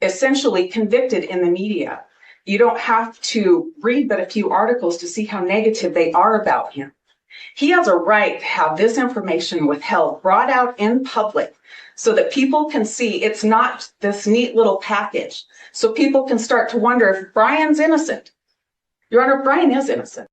essentially convicted in the media. You don't have to read but a few articles to see how negative they are about him. He has a right to have this information withheld, brought out in public, so that people can see it's not this neat little package. So people can start to wonder if Brian's innocent. Your Honor, Brian is innocent.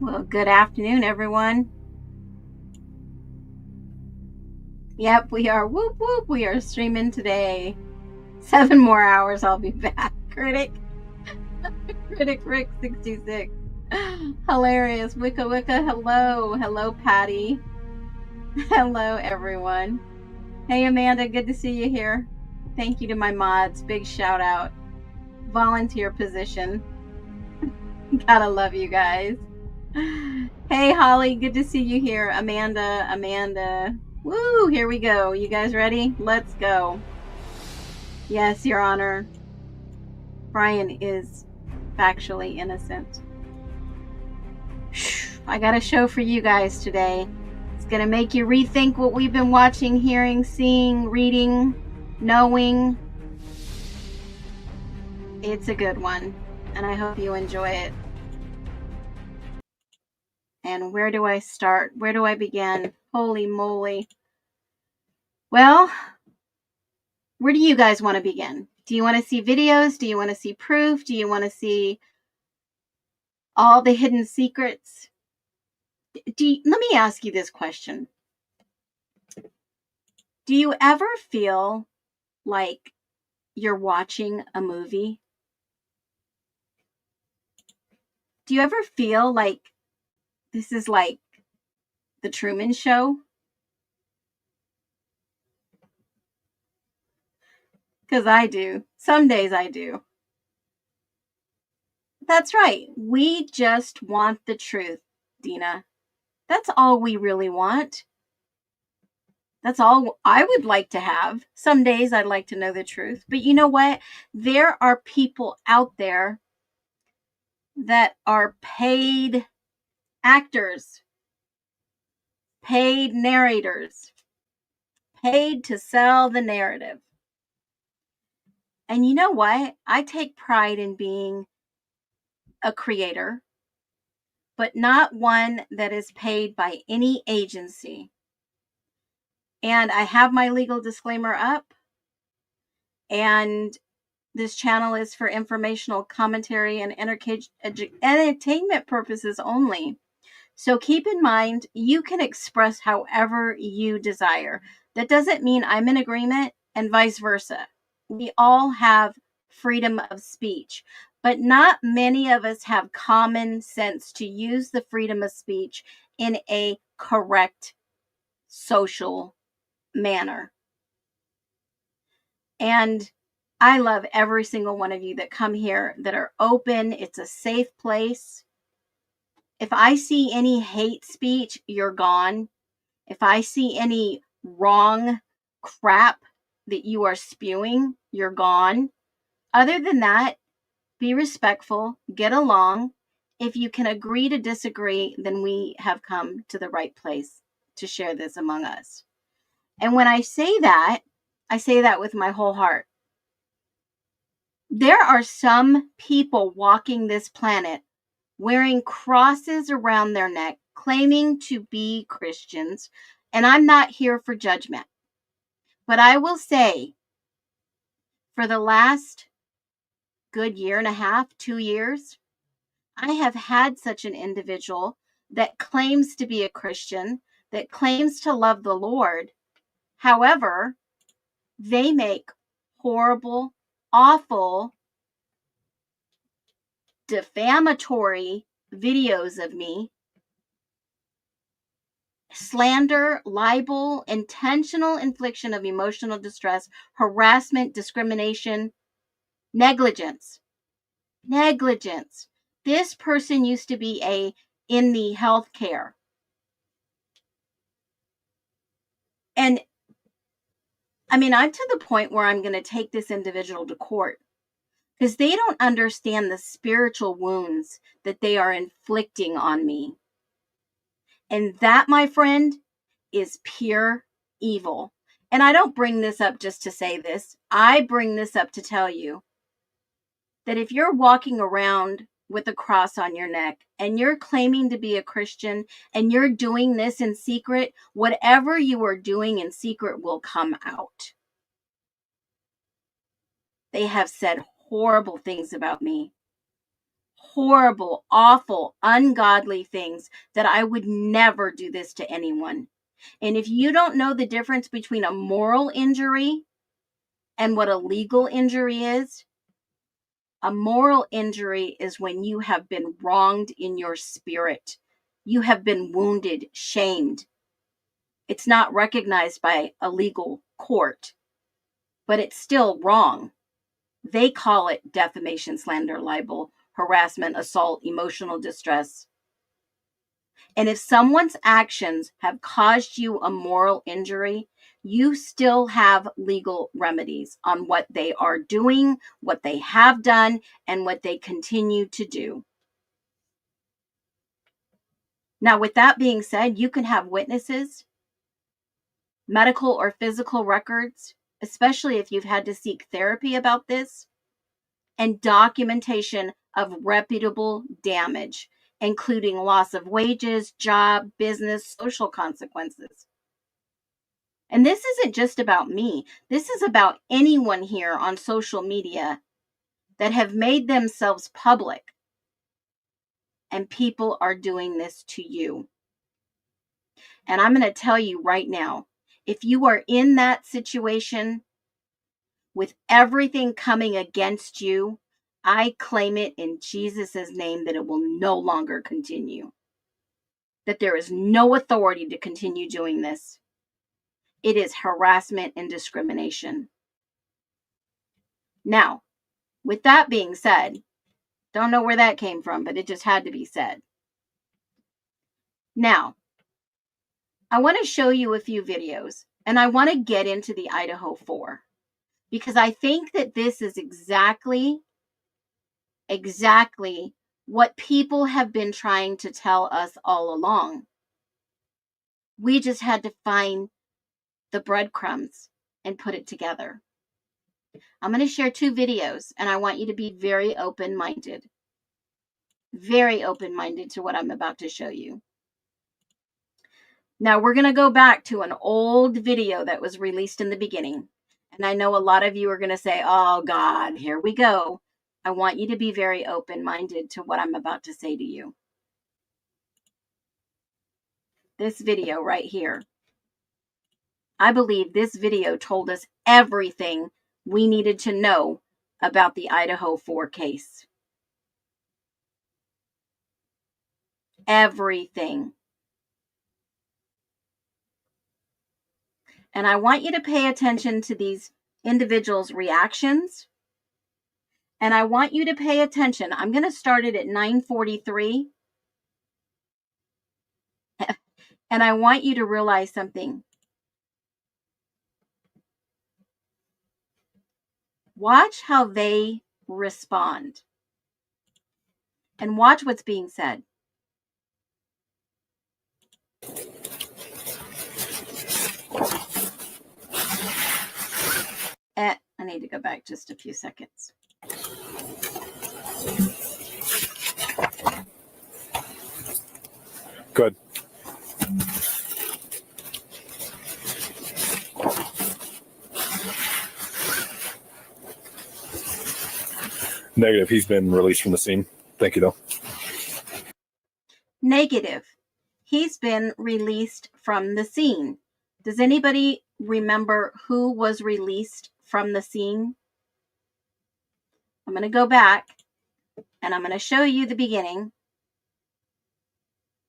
Well, good afternoon, everyone. Yep, we are. Whoop, whoop. We are streaming today. 7 more hours, I'll be back. Critic Rick 66. Hilarious. Wicca Wicca, hello. Hello, Patty. Hello, everyone. Hey, Amanda, good to see you here. Thank you to my mods. Big shout out. Volunteer position. Gotta love you guys. Hey, Holly, good to see you here. Amanda. Woo, here we go. You guys ready? Let's go. Yes, Your Honor. Brian is factually innocent. I got a show for you guys today. It's going to make you rethink what we've been watching, hearing, seeing, reading, knowing. It's a good one, and I hope you enjoy it. And where do I start? Where do I begin? Holy moly. Well, where do you guys want to begin? Do you want to see videos? Do you want to see proof? Do you want to see all the hidden secrets? Let me ask you this question. Do you ever feel like you're watching a movie? Do you ever feel like this is like the Truman Show? Because I do. Some days I do. That's right. We just want the truth, Dina. That's all we really want. That's all I would like to have. Some days I'd like to know the truth. But you know what? There are people out there that are paid actors, paid narrators, paid to sell the narrative. And you know what? I take pride in being a creator, but not one that is paid by any agency. And I have my legal disclaimer up. And this channel is for informational commentary and entertainment purposes only. So keep in mind, you can express however you desire. That doesn't mean I'm in agreement and vice versa. We all have freedom of speech, but not many of us have common sense to use the freedom of speech in a correct social manner. And I love every single one of you that come here that are open. It's a safe place. If I see any hate speech, you're gone. If I see any wrong crap that you are spewing, you're gone. Other than that, be respectful, get along. If you can agree to disagree, then we have come to the right place to share this among us. And when I say that with my whole heart. There are some people walking this planet wearing crosses around their neck, claiming to be Christians, and I'm not here for judgment. But I will say, for the last good year and a half, 2 years, I have had such an individual that claims to be a Christian, that claims to love the Lord. However, they make horrible, awful, defamatory videos of me. Slander, libel, intentional infliction of emotional distress, harassment, discrimination, negligence. This person used to be in the healthcare. And I mean, I'm to the point where I'm going to take this individual to court because they don't understand the spiritual wounds that they are inflicting on me. And that, my friend, is pure evil. And I don't bring this up just to say this. I bring this up to tell you that if you're walking around with a cross on your neck and you're claiming to be a Christian and you're doing this in secret, whatever you are doing in secret will come out. They have said horrible things about me. Horrible, awful, ungodly things that I would never do this to anyone. And if you don't know the difference between a moral injury and what a legal injury is, a moral injury is when you have been wronged in your spirit. You have been wounded, shamed. It's not recognized by a legal court, but it's still wrong. They call it defamation, slander, libel, harassment, assault, emotional distress. And if someone's actions have caused you a moral injury, you still have legal remedies on what they are doing, what they have done, and what they continue to do. Now, with that being said, you can have witnesses, medical or physical records, especially if you've had to seek therapy about this, and documentation of reputable damage, including loss of wages, job, business, social consequences. And this isn't just about me. This is about anyone here on social media that have made themselves public. And people are doing this to you. And I'm going to tell you right now, if you are in that situation with everything coming against you, I claim it in Jesus' name that it will no longer continue. That there is no authority to continue doing this. It is harassment and discrimination. Now, with that being said, don't know where that came from, but it just had to be said. Now, I want to show you a few videos, and I want to get into the IDAHO4 because I think that this is exactly what people have been trying to tell us all along. We just had to find the breadcrumbs and put it together. I'm going to share 2 videos, and I want you to be very open-minded. Very open-minded to what I'm about to show you. Now, we're going to go back to an old video that was released in the beginning. And I know a lot of you are going to say, oh, God, here we go. I want you to be very open-minded to what I'm about to say to you. This video right here. I believe this video told us everything we needed to know about the IDAHO4 case. Everything. And I want you to pay attention to these individuals' reactions. And I want you to pay attention. I'm going to start it at 9:43. And I want you to realize something. Watch how they respond. And watch what's being said. I need to go back just a few seconds. Good. Negative. He's been released from the scene. Thank you, though. Negative. He's been released from the scene. Does anybody remember who was released from the scene? I'm going to go back and I'm going to show you the beginning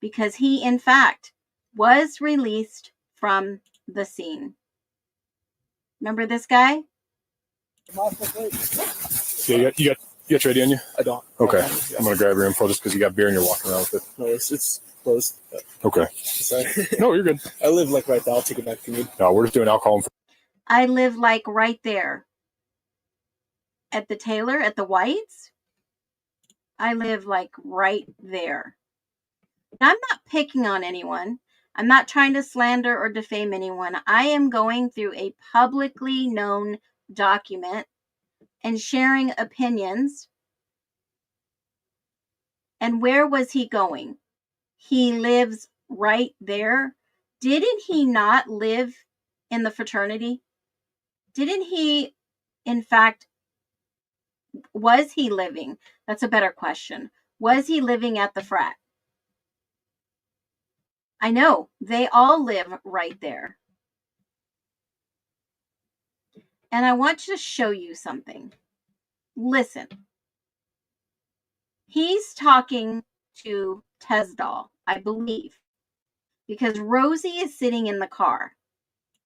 because he, in fact, was released from the scene. Remember this guy? Yeah, you got You got your ID on you? I don't. Okay. Yeah. I'm going to grab your info just because you got beer and you're walking around with it. No, it's closed. Okay. Sorry. No, you're good. I live like right there. I'll take it back if you need. No, we're just doing alcohol. I live like right there. At the Taylor, at the Whites. I live like right there. Now, I'm not picking on anyone. I'm not trying to slander or defame anyone. I am going through a publicly known document and sharing opinions. And where was he going? He lives right there. Didn't he not live in the fraternity? Didn't he, in fact, was he living? That's a better question. Was he living at the frat? I know, they all live right there. And I want to show you something. Listen. He's talking to Tesdall, I believe, because Rosie is sitting in the car.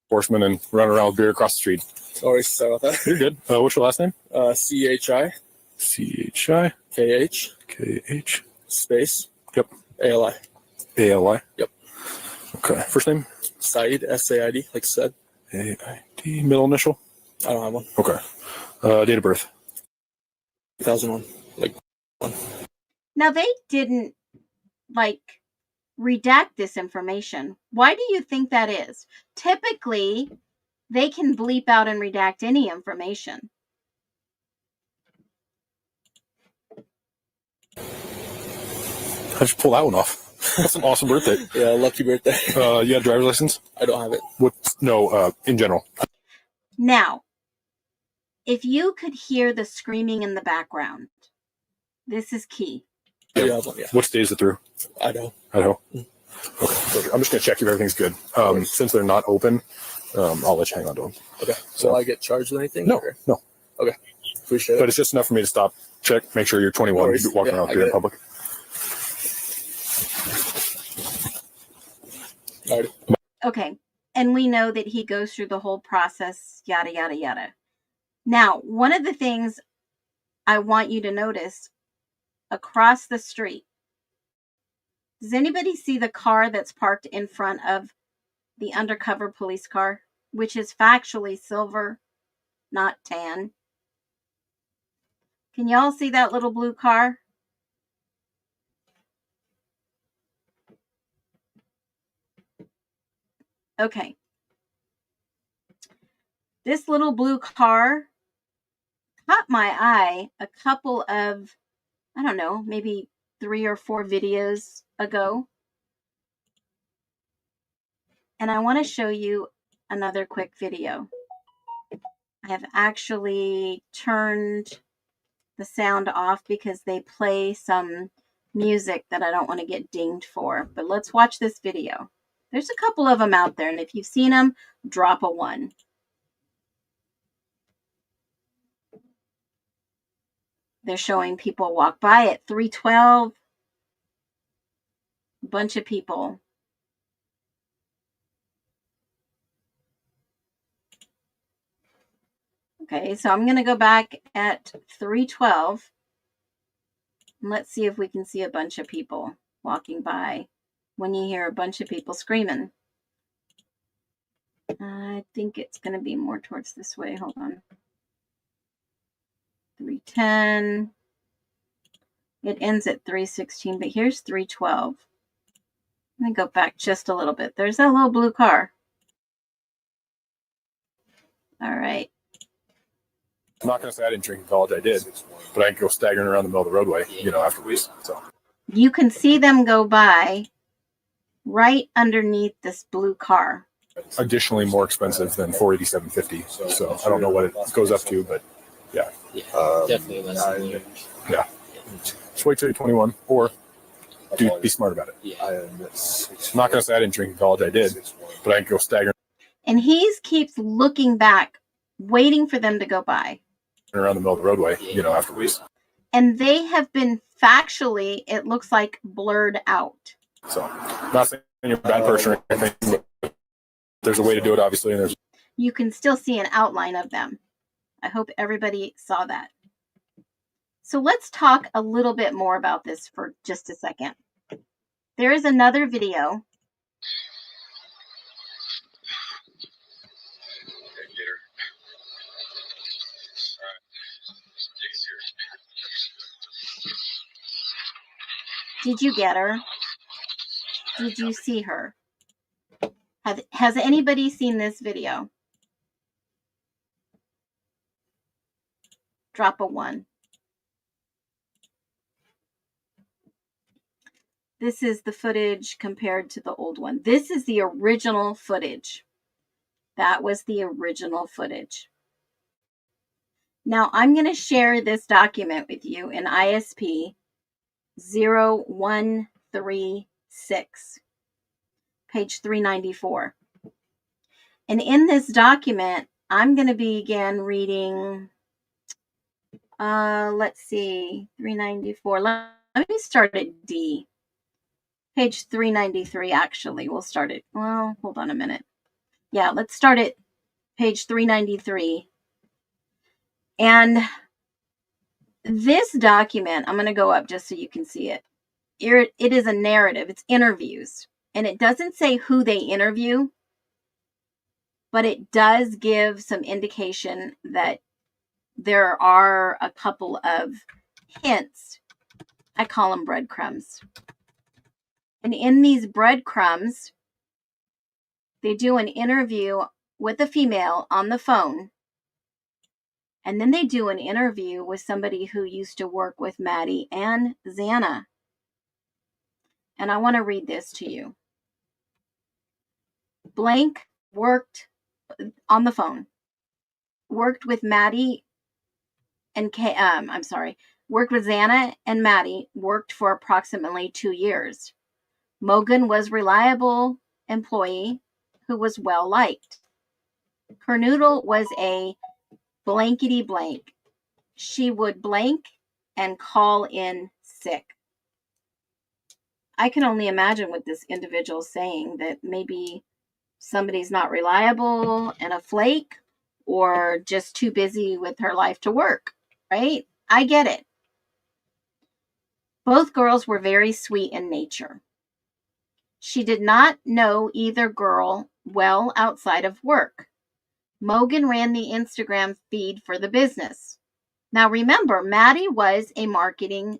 Horseman and running around with beer across the street. Sorry about that. You're good. What's your last name? CHI. CHI. KH. KH. Space. Yep. ALI. ALI. Yep. Okay. First name? Said. SAID, like said. AID. Middle initial? I don't have one. Okay. Date of birth? 2001. Like one. Now, they didn't, redact this information. Why do you think that is? Typically, they can bleep out and redact any information. How'd you pull that one off? That's an awesome birthday. Yeah, lucky birthday. You got a driver's license? I don't have it. What? No, in general. Now, if you could hear the screaming in the background, this is key. I do have one, yeah. What state is it through? Idaho. Idaho? Okay. Perfect. I'm just going to check if everything's good. Since they're not open, I'll let you hang on to them. Okay. So will I get charged with anything? No, or? no. Okay. Appreciate it. But it's just enough for me to stop, check, make sure you're 21, walking around here in public. All right. Okay. And we know that he goes through the whole process, yada, yada, yada. Now, one of the things I want you to notice across the street, does anybody see the car that's parked in front of the undercover police car, which is factually silver, not tan? Can y'all see that little blue car? Okay. This little blue car caught my eye a couple of, I don't know, maybe 3 or 4 videos ago. And I want to show you another quick video. I have actually turned the sound off because they play some music that I don't want to get dinged for. But let's watch this video. There's a couple of them out there, and if you've seen them, drop a 1. They're showing people walk by at 312. A bunch of people. Okay, so I'm going to go back at 312. And let's see if we can see a bunch of people walking by when you hear a bunch of people screaming. I think it's going to be more towards this way. Hold on. 310. It ends at 316, but here's 312. Let me go back just a little bit. There's that little blue car. All right. I'm not going to say I didn't drink in college. I did, but I can go staggering around the middle of the roadway, afterwards. So you can see them go by right underneath this blue car. Additionally, more expensive than $487.50. So I don't know what it goes up to, but yeah. Definitely less. Yeah. Just wait till you're 21, or be smart about it. I'm not going to say I didn't drink in college. I did, but I can go staggering. And he keeps looking back, waiting for them to go by. Around the middle of the roadway, afterwards. And they have been factually, it looks like, blurred out. So, not saying you're a bad person or anything, but there's a way to do it, obviously. And you can still see an outline of them. I hope everybody saw that. So let's talk a little bit more about this for just a second. There is another video. Did you get her? Did you see her? Has anybody seen this video? Drop a 1. This is the footage compared to the old one. This is the original footage. That was the original footage. Now I'm going to share this document with you in ISP 0136, page 394. And in this document, I'm going to begin reading, let's see, 394. Let me start at D. Page 393, actually. We'll start it. Well, hold on a minute. Yeah, let's start at page 393. And this document, I'm going to go up just so you can see it. It is a narrative. It's interviews. And it doesn't say who they interview, but it does give some indication that there are a couple of hints. I call them breadcrumbs. And in these breadcrumbs, they do an interview with a female on the phone. And then they do an interview with somebody who used to work with Maddie and Xana. And I want to read this to you. Blank worked on the phone, worked with Maddie and worked with Xana and Maddie, worked for approximately 2 years. Mogan was reliable employee who was well liked. Kernoodle was a blankety blank. She would blank and call in sick. I can only imagine what this individual is saying, that maybe somebody's not reliable and a flake, or just too busy with her life to work, right? I get it. Both girls were very sweet in nature. She did not know either girl well outside of work. Mogan ran the Instagram feed for the business. Now remember, Maddie was a marketing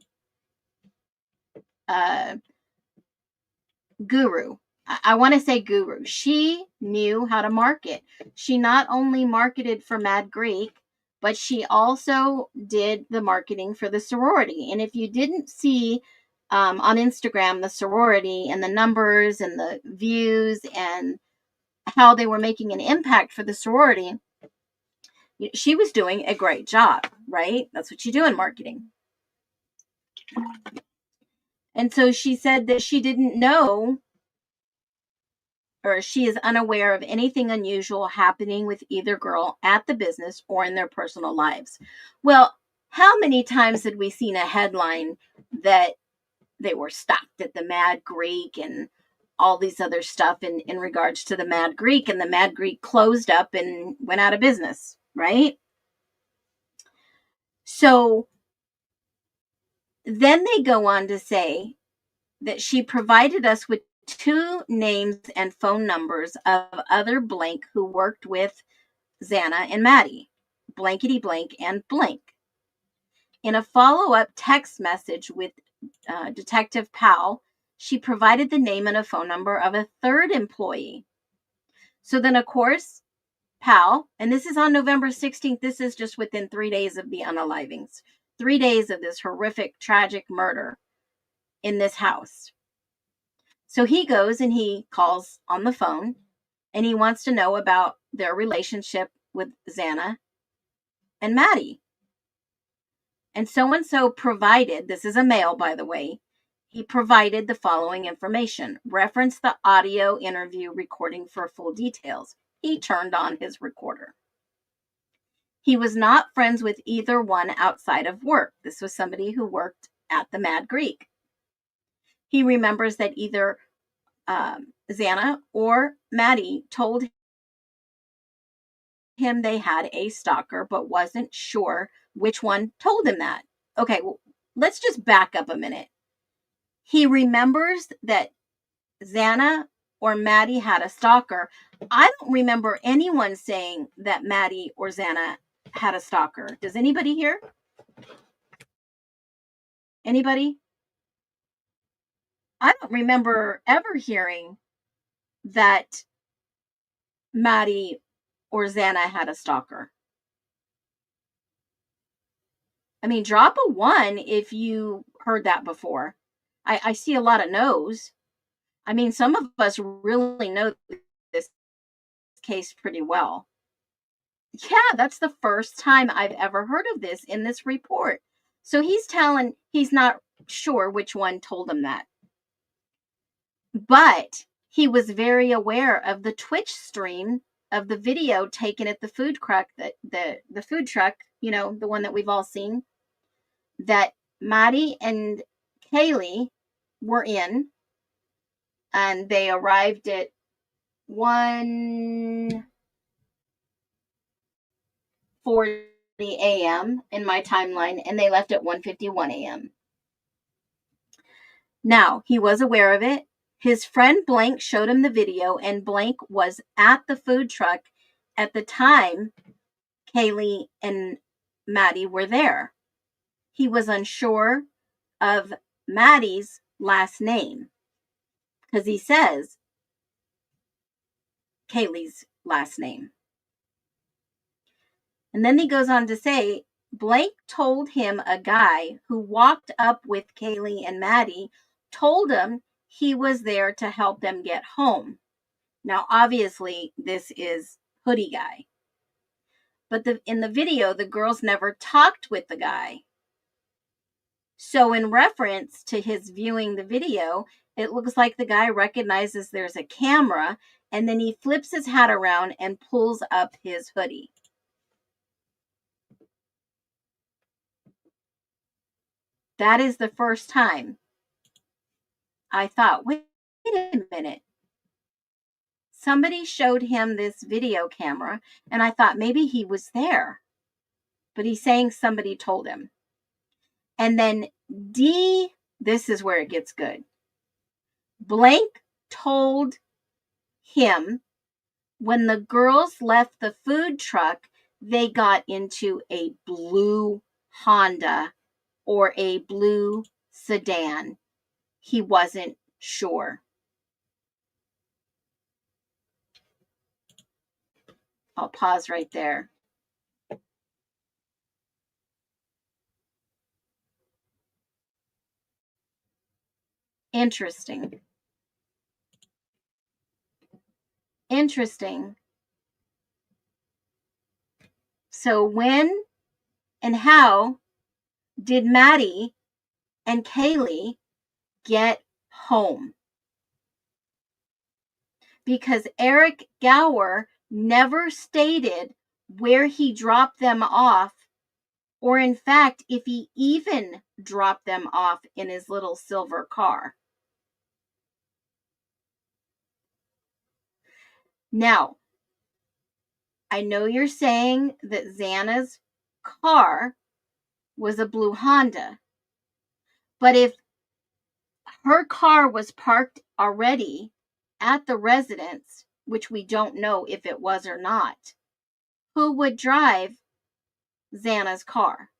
guru. I want to say guru. She knew how to market. She not only marketed for Mad Greek, but she also did the marketing for the sorority. And if you didn't see on Instagram the sorority and the numbers and the views and how they were making an impact for the sorority, she was doing a great job, right? That's what you do in marketing. And so she said that she didn't know, or she is unaware of anything unusual happening with either girl at the business or in their personal lives. Well, how many times had we seen a headline that they were stopped at the Mad Greek and all these other stuff in regards to the Mad Greek, and the Mad Greek closed up and went out of business, right? So then they go on to say that she provided us with 2 names and phone numbers of other blank who worked with Xana and Maddie, blankety blank and blank. In a follow-up text message with Detective Powell, she provided the name and a phone number of a 3rd employee. So then, of course, Powell, and this is on November 16th, this is just within 3 days of the unalivings, 3 days of this horrific, tragic murder in this house. So he goes and he calls on the phone and he wants to know about their relationship with Xana and Maddie. And so provided, this is a male, by the way, he provided the following information. Reference the audio interview recording for full details. He turned on his recorder. He was not friends with either one outside of work. This was somebody who worked at the Mad Greek. He remembers that either Xana or Maddie told him they had a stalker, but wasn't sure which one told him that. okay, well, let's just back up a minute. He remembers that Xana or Maddie had a stalker. I don't remember anyone saying that Maddie or Xana had a stalker. Does anybody hear? Anybody? I don't remember ever hearing that Maddie or Xana had a stalker. I mean, drop a 1 if you heard that before. I see a lot of no's. I mean, some of us really know this case pretty well. Yeah, that's the first time I've ever heard of this in this report. So he's not sure which one told him that. But he was very aware of the Twitch stream of the video taken at the food truck, the food truck, you know, the one that we've all seen, that Maddie and Kaylee were in, and they arrived at 1:40 a.m. in my timeline, and they left at 1:51 a.m. Now, he was aware of it. His friend Blank showed him the video, and Blank was at the food truck at the time Kaylee and Maddie were there. He was unsure of Maddie's last name because he says Kaylee's last name. And then he goes on to say, Blank told him a guy who walked up with Kaylee and Maddie told him he was there to help them get home. Now, obviously, this is Hoodie Guy. But in the video, the girls never talked with the guy. So in reference to his viewing the video, it looks like the guy recognizes there's a camera, and then he flips his hat around and pulls up his hoodie. That is the first time I thought, wait a minute. Somebody showed him this video camera, and I thought maybe he was there. But he's saying somebody told him. And then D, this is where it gets good. Blank told him when the girls left the food truck, they got into a blue Honda or a blue sedan. He wasn't sure. I'll pause right there. Interesting. Interesting. So when and how did Maddie and Kaylee get home? Because Eric Gower never stated where he dropped them off, or in fact, if he even dropped them off in his little silver car. Now, I know you're saying that Xana's car was a blue Honda, but if her car was parked already at the residence, which we don't know if it was or not, who would drive Xana's car?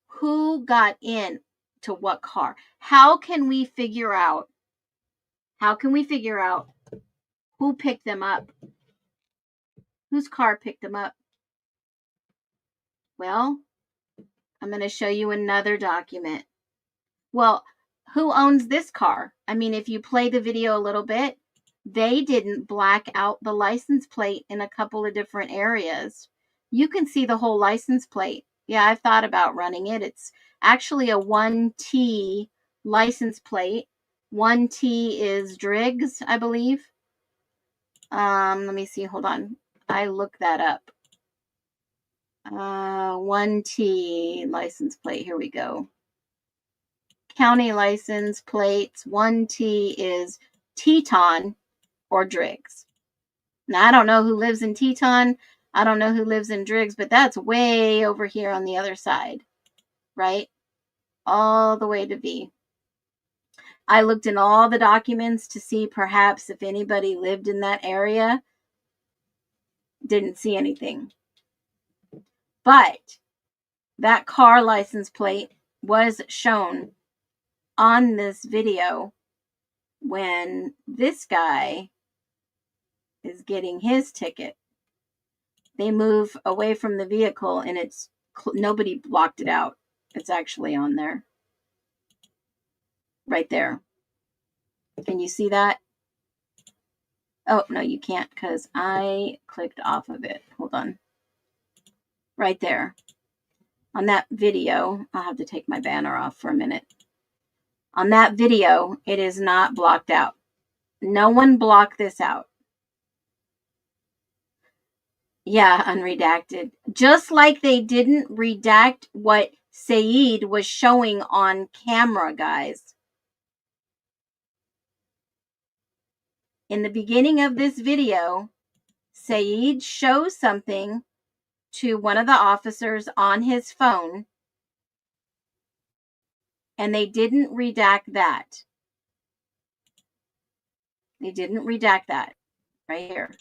Who got in to what car? How can we figure out who picked them up? Whose car picked them up? Well, I'm going to show you another document. Well, who owns this car? I mean, if you play the video a little bit, they didn't black out the license plate in a couple of different areas. You can see the whole license plate. Yeah, I've thought about running it. It's actually a 1T license plate. 1T is Driggs, I believe. Let me see. Hold on. I looked that up. 1T license plate. Here we go. County license plates. 1T is Teton or Driggs. Now, I don't know who lives in Teton, I don't know who lives in Driggs, but that's way over here on the other side, right? All the way to V. I looked in all the documents to see perhaps if anybody lived in that area. Didn't see anything. But that car license plate was shown on this video when this guy is getting his ticket. They move away from the vehicle and it's nobody blocked it out. It's actually on there. Right there. Can you see that? Oh, no, you can't because I clicked off of it. Hold on. Right there. On that video, I'll have to take my banner off for a minute. On that video, it is not blocked out. No one blocked this out. Yeah, unredacted. Just like they didn't redact what Saeed was showing on camera, guys. In the beginning of this video, Saeed shows something to one of the officers on his phone, and they didn't redact that. They didn't redact that. Right here.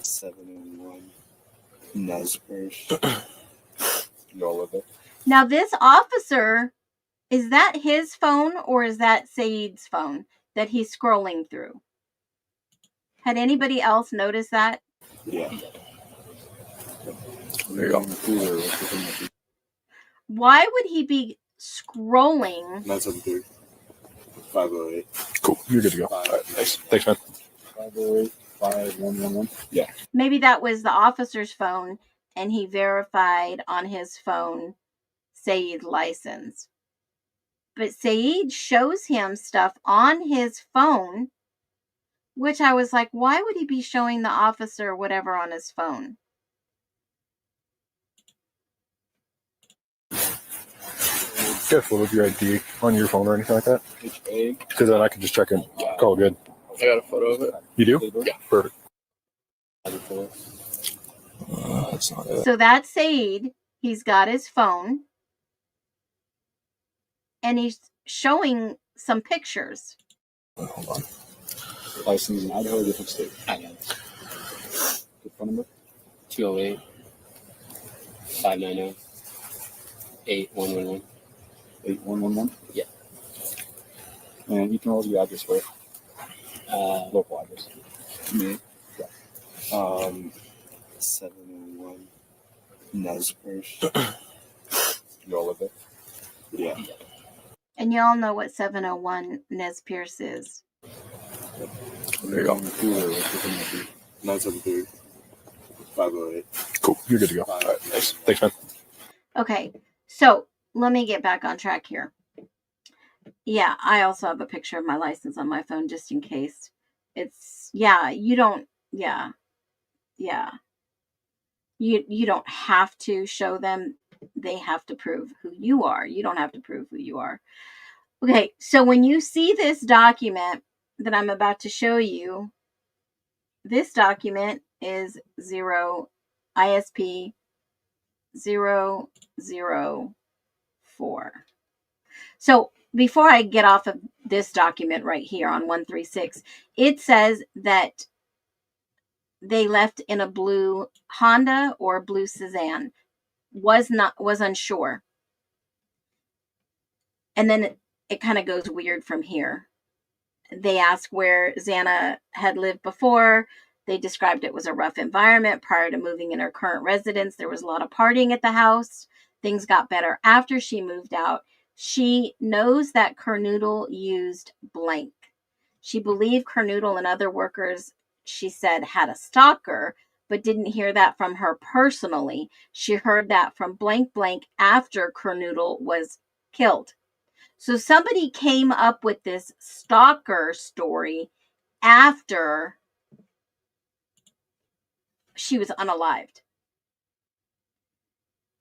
701 Nesper's. All of it. Now, this officer, is that his phone or is that Saeed's phone that he's scrolling through? Had anybody else noticed that? Yeah. There you go. Why would he be scrolling? 973 508. Cool. You're good to go. All right. Thanks, man. 508 5111. Yeah. Maybe that was the officer's phone and he verified on his phone Saeed's license. But Saeed shows him stuff on his phone, which I was like, why would he be showing the officer whatever on his phone? Careful with your ID on your phone or anything like that. HA. Because then I can just check and call it good. I got a photo of it. You do? Yeah. Perfect. That's not it. So that's Saeed. He's got his phone. And he's showing some pictures. Hold on. License in Idaho, a different state. I got it. Good phone number? 208 590 8111. 8111? Yeah. And you can roll your address for it. Local address. Me. Yeah. 701 Nesper's. All of it. Yeah. And y'all know what 701 Nez Pierce is. There you go. 973 508. Cool. You're good to go. All right. Thanks, man. Okay, so let me get back on track here. Yeah, I also have a picture of my license on my phone just in case. It's, yeah, you don't, yeah. You don't have to show them. They have to prove who you are. You don't have to prove who you are. Okay, so when you see this document that I'm about to show you, this document is 0 ISP 004. So before I get off of this document right here on 136, it says that they left in a blue Honda or blue Sedan. Was unsure. And then it kind of goes weird from here. They asked where Xana had lived before. They described it was a rough environment prior to moving in her current residence. There was a lot of partying at the house. Things got better after she moved out. She knows that Kernoodle used blank. She believed Kernoodle and other workers, she said, had a stalker, but didn't hear that from her personally. She heard that from blank blank after Kernoodle was killed. So somebody came up with this stalker story after she was unalived.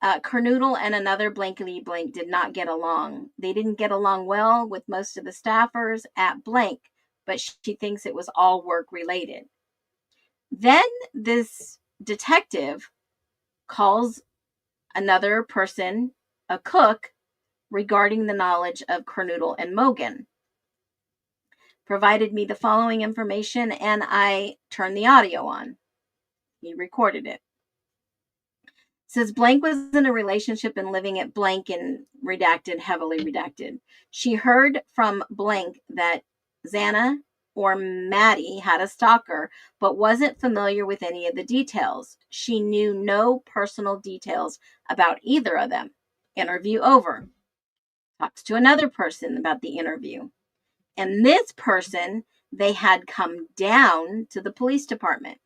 Kernoodle and another blankety blank did not get along. They didn't get along well with most of the staffers at blank, but she thinks it was all work related. Then this detective calls another person, a cook, regarding the knowledge of Kernoodle and Mogan. Provided me the following information, and I turned the audio on. He recorded it. Says blank was in a relationship and living at blank and redacted, heavily redacted. She heard from blank that Xana or Maddie had a stalker, but wasn't familiar with any of the details. She knew no personal details about either of them. Interview over. Talks to another person about the interview. And this person, they had come down to the police department.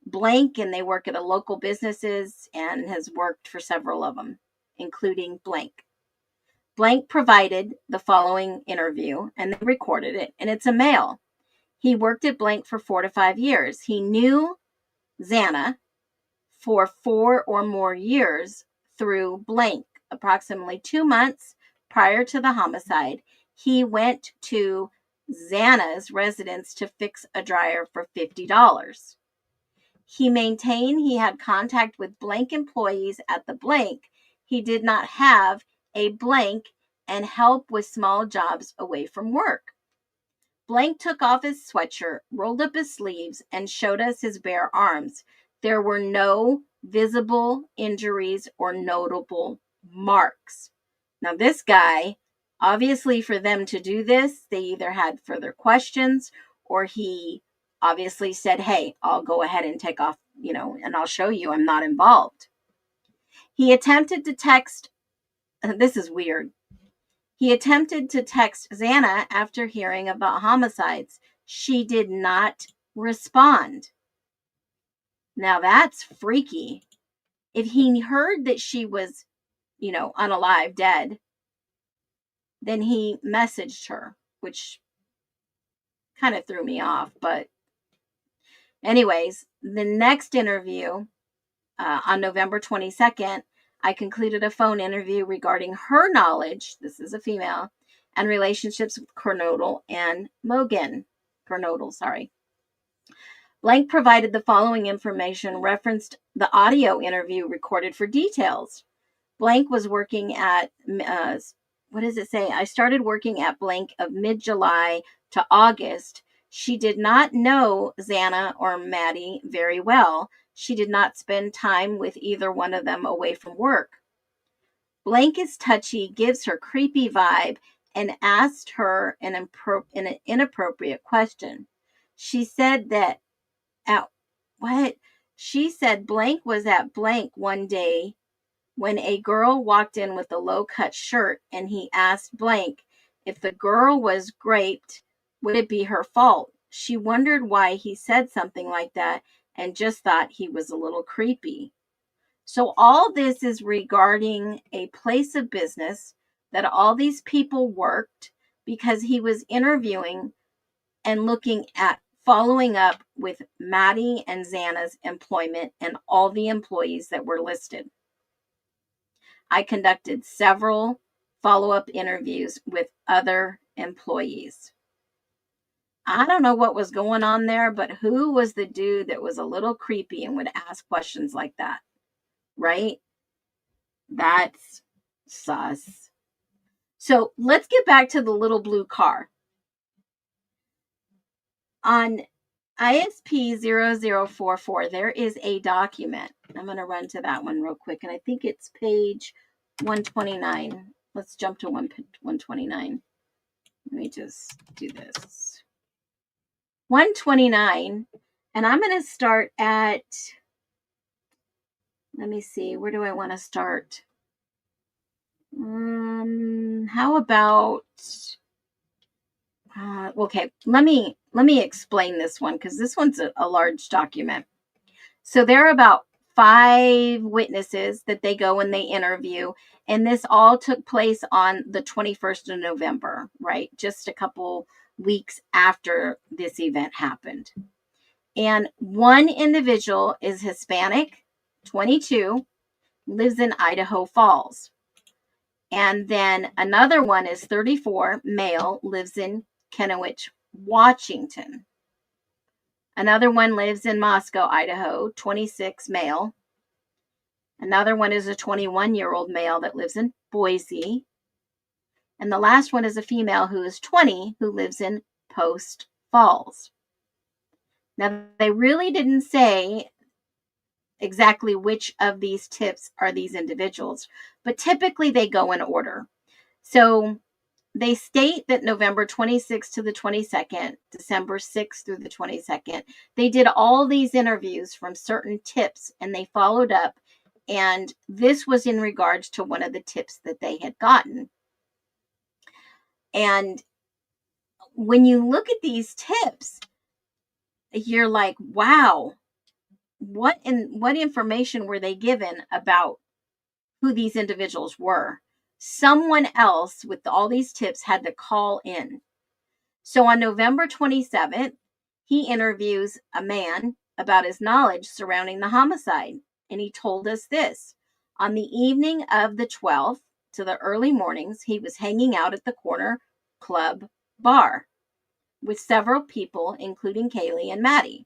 Blank, and they work at a local businesses and has worked for several of them, including blank. Blank provided the following interview, and they recorded it, and it's a male. He worked at blank for 4 to 5 years. He knew Xana for 4 or more years through blank. Approximately 2 months prior to the homicide, he went to Xana's residence to fix a dryer for $50. He maintained he had contact with blank employees at the blank. He did not have a blank and help with small jobs away from work. Blank took off his sweatshirt, rolled up his sleeves, and showed us his bare arms. There were no visible injuries or notable marks. Now, this guy, obviously for them to do this, they either had further questions or he obviously said, hey, I'll go ahead and take off, and I'll show you I'm not involved. He attempted to text, this is weird. He attempted to text Xana after hearing about homicides. She did not respond. Now that's freaky. If he heard that she was, unalive, dead, then he messaged her, which kind of threw me off. But anyways, the next interview on November 22nd, I concluded a phone interview regarding her knowledge, this is a female, and relationships with Kernoodle and Mogan. Kernoodle, sorry. Blank provided the following information, referenced the audio interview recorded for details. Blank was working at, what does it say? I started working at blank of mid-July to August. She did not know Xana or Maddie very well. She did not spend time with either one of them away from work. Blank is touchy, gives her creepy vibe, and asked her an inappropriate question. She said that She said blank was at blank one day when a girl walked in with a low-cut shirt, and he asked blank if the girl was raped, would it be her fault? She wondered why he said something like that and just thought he was a little creepy. So all this is regarding a place of business that all these people worked because he was interviewing and looking at following up with Maddie and Xana's employment and all the employees that were listed. I conducted several follow-up interviews with other employees. I don't know what was going on there, but who was the dude that was a little creepy and would ask questions like that? Right? That's sus. So let's get back to the little blue car. On ISP 0044, there is a document. I'm going to run to that one real quick, and I think it's page 129. Let's jump to 129. Let me just do this. 129, and I'm going to start at, let me see, where do I want to start? How about, okay, let me explain this one because this one's a large document. So there are about 5 witnesses that they go and they interview, and this all took place on the 21st of November, right? Just a couple weeks after this event happened. And one individual is Hispanic, 22, lives in Idaho Falls. And then another one is 34, male, lives in Kennewick, Washington. Another one lives in Moscow, Idaho, 26, male. Another one is a 21-year-old male that lives in Boise. And the last one is a female who is 20 who lives in Post Falls. Now, they really didn't say exactly which of these tips are these individuals, but typically they go in order. So they state that November 26th to the 22nd, December 6th through the 22nd, they did all these interviews from certain tips and they followed up. And this was in regards to one of the tips that they had gotten. And when you look at these tips, you're like, wow, what information were they given about who these individuals were? Someone else with all these tips had to call in. So on November 27th, he interviews a man about his knowledge surrounding the homicide. And he told us this: on the evening of the 12th to the early mornings, he was hanging out at the corner club bar with several people, including Kaylee and Maddie.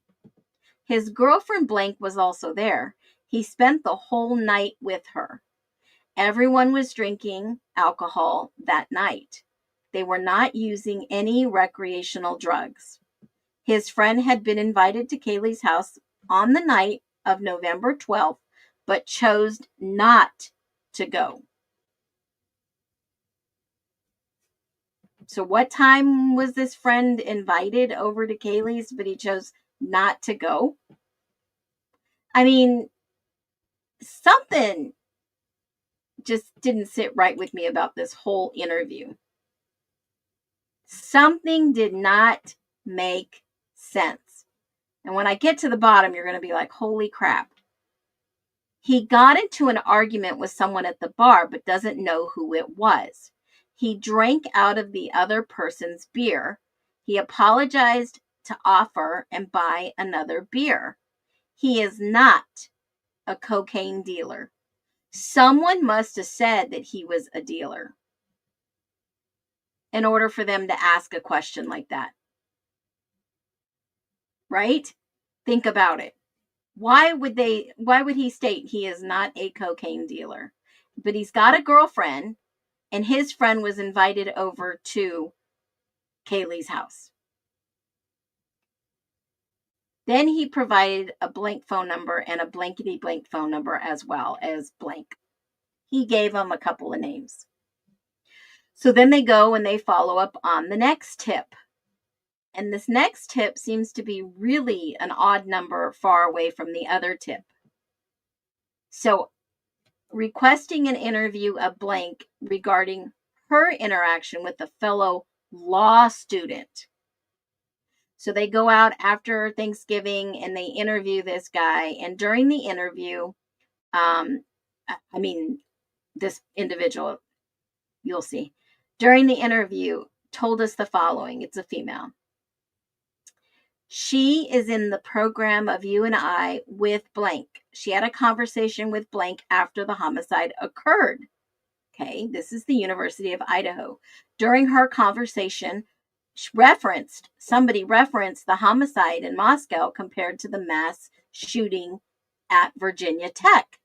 His girlfriend Blank was also there. He spent the whole night with her. Everyone was drinking alcohol that night. They were not using any recreational drugs. His friend had been invited to Kaylee's house on the night of November 12th, but chose not to go. So what time was this friend invited over to Kaylee's, but he chose not to go? I mean, something just didn't sit right with me about this whole interview. Something did not make sense. And when I get to the bottom, you're going to be like, holy crap. He got into an argument with someone at the bar, but doesn't know who it was. He drank out of the other person's beer. He apologized to offer and buy another beer. He is not a cocaine dealer. Someone must have said that he was a dealer in order for them to ask a question like that. Right? Think about it. Why would he state he is not a cocaine dealer? But he's got a girlfriend, and his friend was invited over to Kaylee's house. Then he provided a blank phone number and a blankety blank phone number as well as blank. He gave them a couple of names. So then they go and they follow up on the next tip. And this next tip seems to be really an odd number far away from the other tip. So requesting an interview of blank regarding her interaction with a fellow law student. So they go out after Thanksgiving and they interview this guy. And during the interview, this individual, you'll see, during the interview told us the following. It's a female. She is in the program of You and I with blank. She had a conversation with blank after the homicide occurred. Okay, this is the University of Idaho. During her conversation, somebody referenced the homicide in Moscow compared to the mass shooting at Virginia Tech.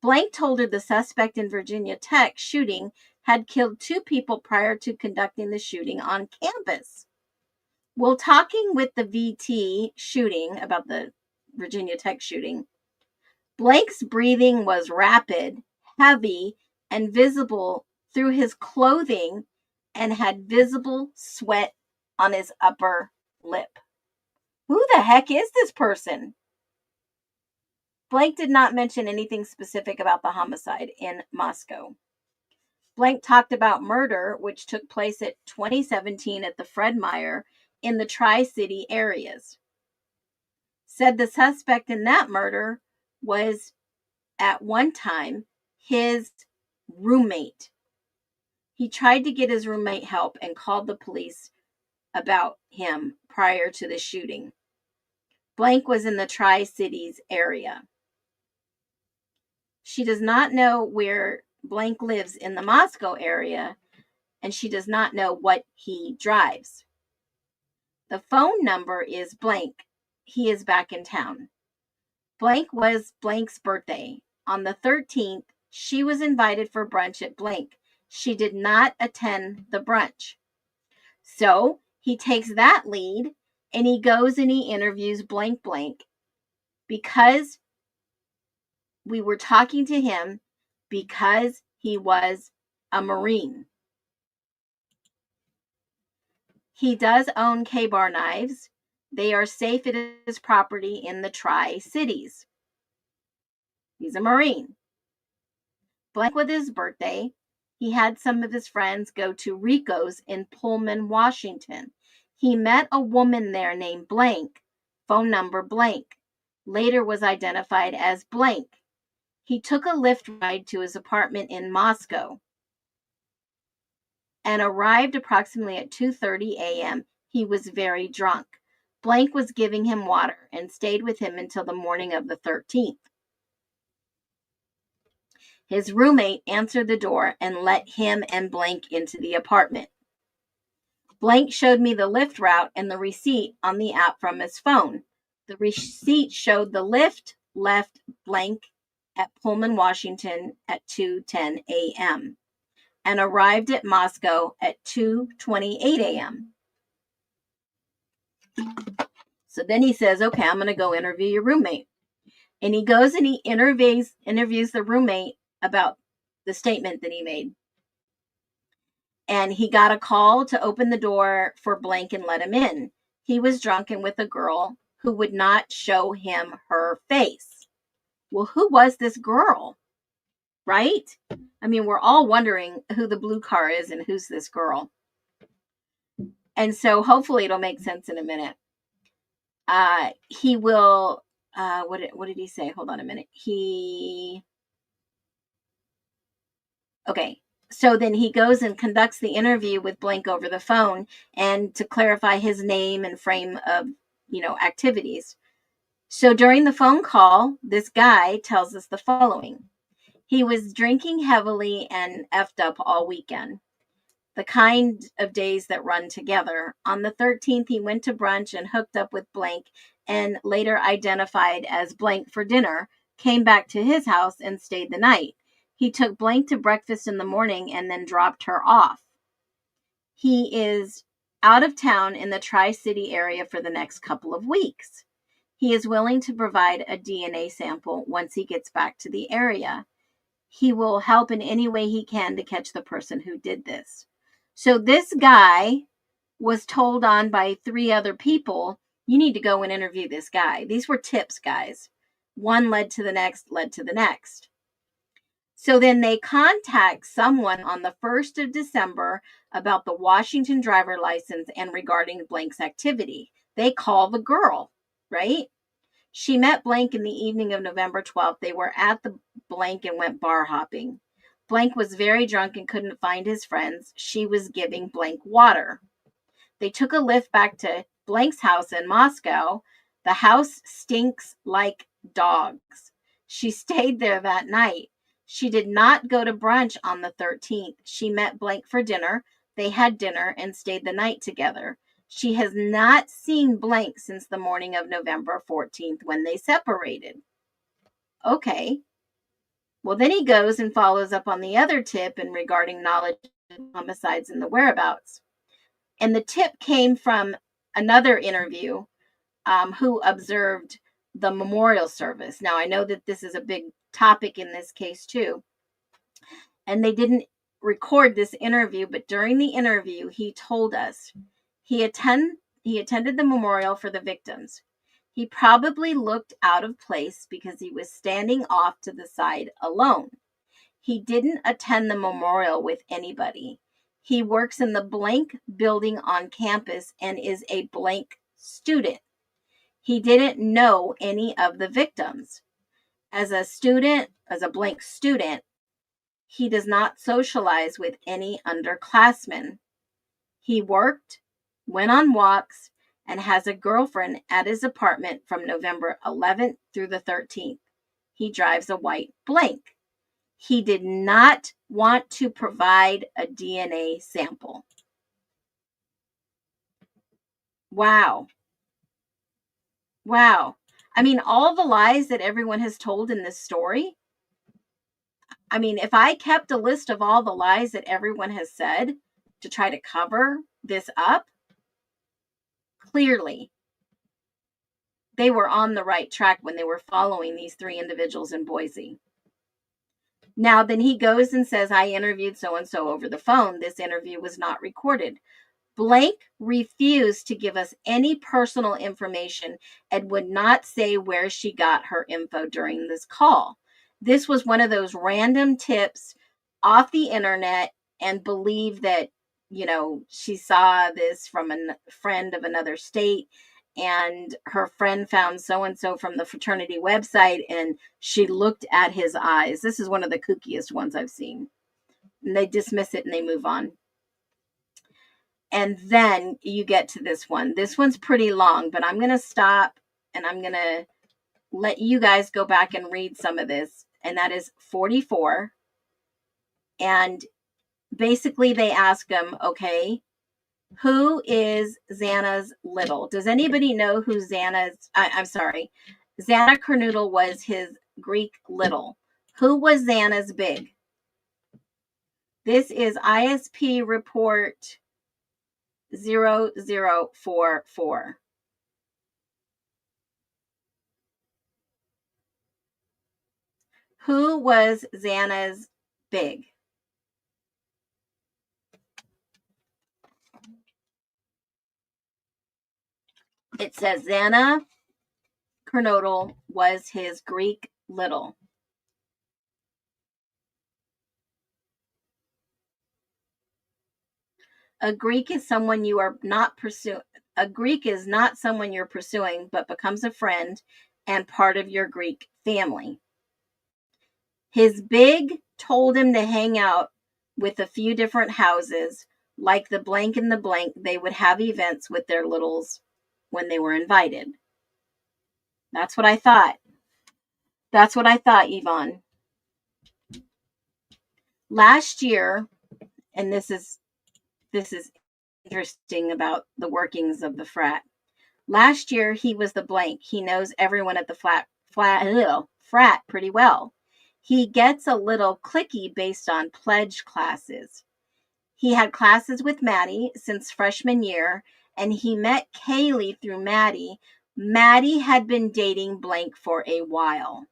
Blank told her the suspect in Virginia Tech shooting had killed 2 people prior to conducting the shooting on campus. While talking with the VT shooting about the Virginia Tech shooting, Blake's breathing was rapid, heavy, and visible through his clothing and had visible sweat on his upper lip. Who the heck is this person? Blank did not mention anything specific about the homicide in Moscow. Blank talked about murder, which took place at 2017 at the Fred Meyer in the Tri-City areas. Said the suspect in that murder was at one time his roommate. He tried to get his roommate help and called the police about him prior to the shooting. Blank was in the Tri-Cities area. She does not know where Blank lives in the Moscow area, and she does not know what he drives. The phone number is blank. He is back in town. Blank was blank's birthday. On the 13th, she was invited for brunch at blank. She did not attend the brunch. So he takes that lead and he goes and he interviews blank blank because we were talking to him because he was a Marine. He does own K-bar knives. They are safe at his property in the Tri-Cities. He's a Marine. Blank with his birthday, he had some of his friends go to Rico's in Pullman, Washington. He met a woman there named Blank, phone number blank, later was identified as blank. He took a Lyft ride to his apartment in Moscow and arrived approximately at 2:30 a.m. He was very drunk. Blank was giving him water and stayed with him until the morning of the 13th. His roommate answered the door and let him and Blank into the apartment. Blank showed me the Lyft route and the receipt on the app from his phone. The receipt showed the Lyft left Blank at Pullman, Washington at 2:10 a.m. and arrived at Moscow at 2:28 a.m. So then he says, okay, I'm going to go interview your roommate. And he goes and he interviews the roommate about the statement that he made. And he got a call to open the door for Blank and let him in. He was drunk and with a girl who would not show him her face. Well, who was this girl? Right? I mean, we're all wondering who the blue car is and who's this girl. And so hopefully it'll make sense in a minute. He will, what did he say? Hold on a minute. Okay. So then he goes and conducts the interview with Blank over the phone and to clarify his name and frame of, activities. So during the phone call, this guy tells us the following. He was drinking heavily and effed up all weekend. The kind of days that run together. On the 13th, he went to brunch and hooked up with Blank and later identified as Blank for dinner, came back to his house and stayed the night. He took Blank to breakfast in the morning and then dropped her off. He is out of town in the Tri-City area for the next couple of weeks. He is willing to provide a DNA sample once he gets back to the area. He will help in any way he can to catch the person who did this. So this guy was told on by 3 other people, you need to go and interview this guy. These were tips, guys. One led to the next, led to the next. So then they contact someone on the 1st of December about the Washington driver license and regarding Blank's activity. They call the girl, right? She met Blank in the evening of November 12th. They were at the Blank and went bar hopping. Blank was very drunk and couldn't find his friends. She was giving Blank water. They took a Lyft back to Blank's house in Moscow. The house stinks like dogs. She stayed there that night. She did not go to brunch on the 13th. She met Blank for dinner. They had dinner and stayed the night together. She has not seen Blank since the morning of November 14th when they separated. Okay. Well, then he goes and follows up on the other tip and regarding knowledge of homicides and the whereabouts. And the tip came from another interview who observed the memorial service. Now, I know that this is a big topic in this case too. And they didn't record this interview, but during the interview, he told us he attended the memorial for the victims. He probably looked out of place because he was standing off to the side alone. He didn't attend the memorial with anybody. He works in the Blank building on campus and is a Blank student. He didn't know any of the victims. As a Blank student, he does not socialize with any underclassmen. He worked, went on walks, and has a girlfriend at his apartment from November 11th through the 13th. He drives a white Blank. He did not want to provide a DNA sample. Wow. Wow. I mean, all the lies that everyone has told in this story. I mean, if I kept a list of all the lies that everyone has said to try to cover this up, clearly they were on the right track when they were following these three individuals in Boise. Now, then he goes and says, I interviewed so-and-so over the phone. This interview was not recorded. Blank refused to give us any personal information and would not say where she got her info during this call. This was one of those random tips off the internet and believed that, you know, she saw this from a friend of another state and her friend found so-and-so from the fraternity website and she looked at his eyes. This is one of the kookiest ones I've seen. And they dismiss it and they move on. And then you get to this one. This one's pretty long, but I'm going to stop and I'm going to let you guys go back and read some of this. And that is 44. And basically they ask him, okay, who is Xana's little? Does anybody know who Xana's, Xana Kernodle was his Greek little. Who was Xana's big? This is ISP report 0044. Who was Xana's big? It says Xana Kernodle was his Greek little. A Greek is someone you are not pursuing. A Greek is not someone you're pursuing, but becomes a friend and part of your Greek family. His big told him to hang out with a few different houses, like the blank and the blank. They would have events with their littles when they were invited. That's what I thought. That's what I thought, Yvonne. Last year, and this is interesting about the workings of the frat. Last year, he was the blank. He knows everyone at the frat pretty well. He gets a little cliquey based on pledge classes. He had classes with Maddie since freshman year, and he met Kaylee through Maddie. Maddie had been dating blank for a while.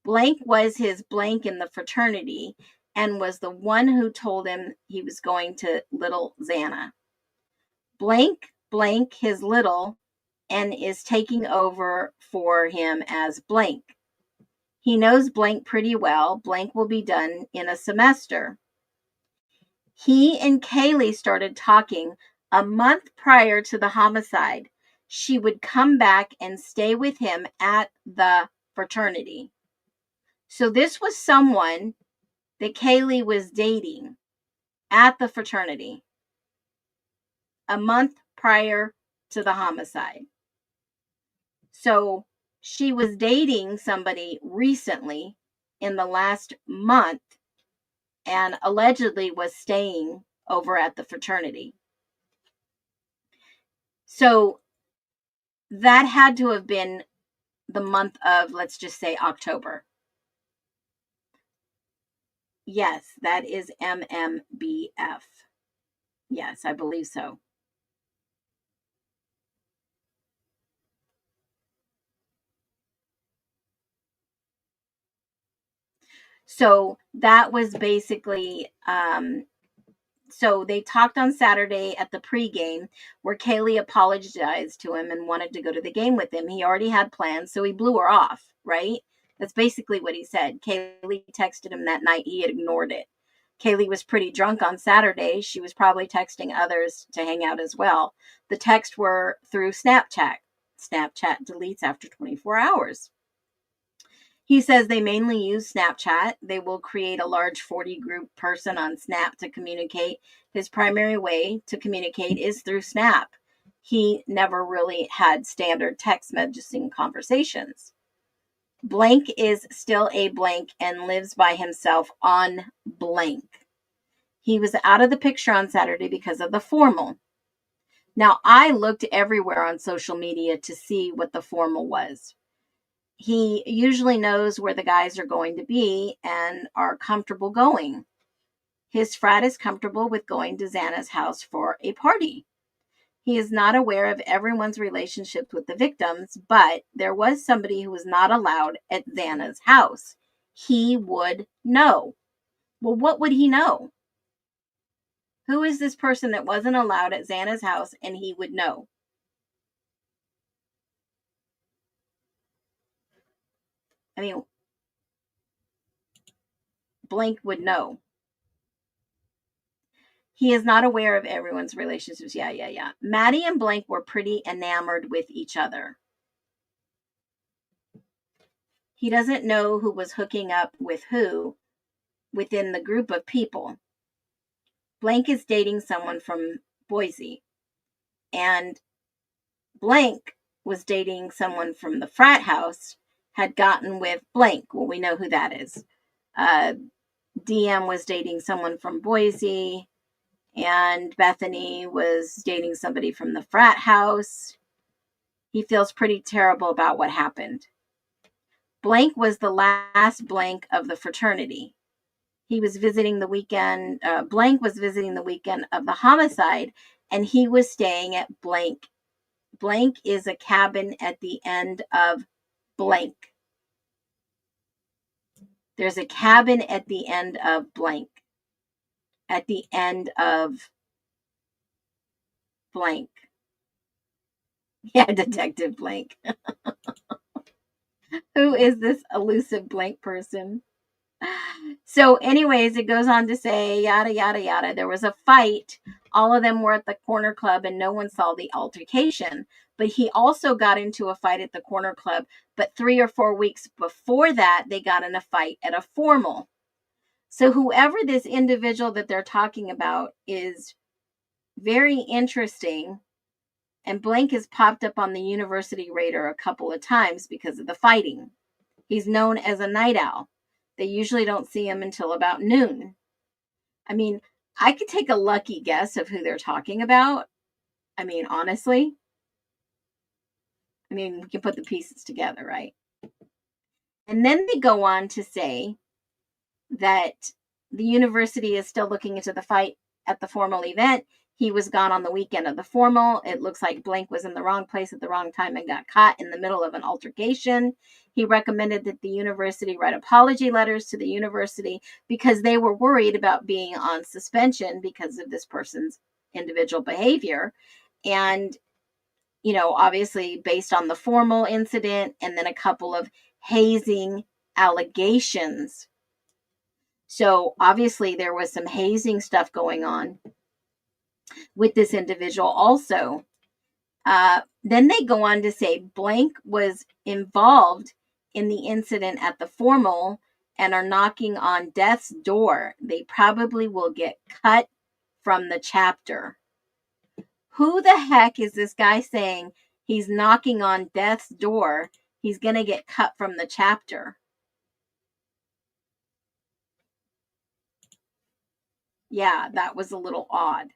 Blank was his blank in the fraternity and was the one who told him he was going to little Xana. Blank his little and is taking over for him as blank. He knows blank pretty well. Blank will be done in a semester. He and Kaylee started talking a month prior to the homicide. She would come back and stay with him at the fraternity. So this was someone that Kaylee was dating at the fraternity a month prior to the homicide. So she was dating somebody recently in the last month and allegedly was staying over at the fraternity. So that had to have been the month of, let's just say, October. Yes, that is MMBF. Yes, I believe so. So that was basically, so they talked on Saturday at the pregame where Kaylee apologized to him and wanted to go to the game with him. He already had plans, so he blew her off, right? That's basically what he said. Kaylee texted him that night. He had ignored it. Kaylee was pretty drunk on Saturday. She was probably texting others to hang out as well. The texts were through Snapchat. Snapchat deletes after 24 hours. He says they mainly use Snapchat. They will create a large 40 group person on Snap to communicate. His primary way to communicate is through Snap. He never really had standard text messaging conversations. Blank is still a blank and lives by himself on blank. He was out of the picture on Saturday because of the formal. Now, I looked everywhere on social media to see what the formal was. He usually knows where the guys are going to be and are comfortable going. His frat is comfortable with going to Xana's house for a party. He is not aware of everyone's relationships with the victims, but there was somebody who was not allowed at Xana's house. He would know. Well, what would he know? Who is this person that wasn't allowed at Xana's house and he would know? I mean, Blank would know. He is not aware of everyone's relationships. Yeah. Maddie and Blank were pretty enamored with each other. He doesn't know who was hooking up with who within the group of people. Blank is dating someone from Boise, and Blank was dating someone from the frat house, had gotten with Blank. Well, we know who that is. DM was dating someone from Boise, and Bethany was dating somebody from the frat house. He feels pretty terrible about what happened. Blank was the last Blank of the fraternity. He was visiting the weekend. Blank was visiting the weekend of the homicide, and he was staying at Blank. Blank is a cabin at the end of Blank. There's a cabin at the end of Blank. At the end of Blank. Yeah, Detective Blank. Who is this elusive Blank person? So anyways, it goes on to say, yada, yada, yada. There was a fight. All of them were at the corner club and no one saw the altercation. But he also got into a fight at the corner club. But 3 or 4 weeks before that, they got in a fight at a formal. So whoever this individual that they're talking about is very interesting. And Blank has popped up on the university radar a couple of times because of the fighting. He's known as a night owl. They usually don't see him until about noon. I mean, I could take a lucky guess of who they're talking about. I mean, honestly. I mean, we can put the pieces together, right? And then they go on to say that the university is still looking into the fight at the formal event. He was gone on the weekend of the formal. It looks like Blank was in the wrong place at the wrong time and got caught in the middle of an altercation. He recommended that the university write apology letters to the university because they were worried about being on suspension because of this person's individual behavior. And, you know, obviously based on the formal incident and then a couple of hazing allegations. So obviously there was some hazing stuff going on with this individual also. Then they go on to say Blank was involved in the incident at the formal and are knocking on death's door. They probably will get cut from the chapter. Who the heck is this guy saying he's knocking on death's door? He's going to get cut from the chapter. Yeah, that was a little odd.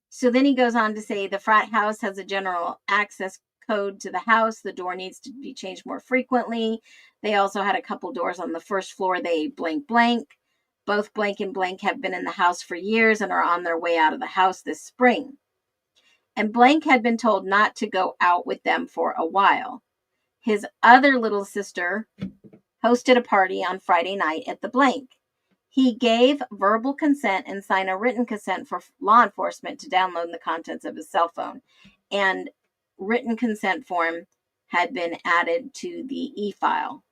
So then he goes on to say the frat house has a general access code to the house. The door needs to be changed more frequently. They also had a couple doors on the first floor. They blank. Both Blank and Blank have been in the house for years and are on their way out of the house this spring. And Blank had been told not to go out with them for a while. His other little sister hosted a party on Friday night at the Blank. He gave verbal consent and signed a written consent for law enforcement to download the contents of his cell phone. And written consent form had been added to the e-file.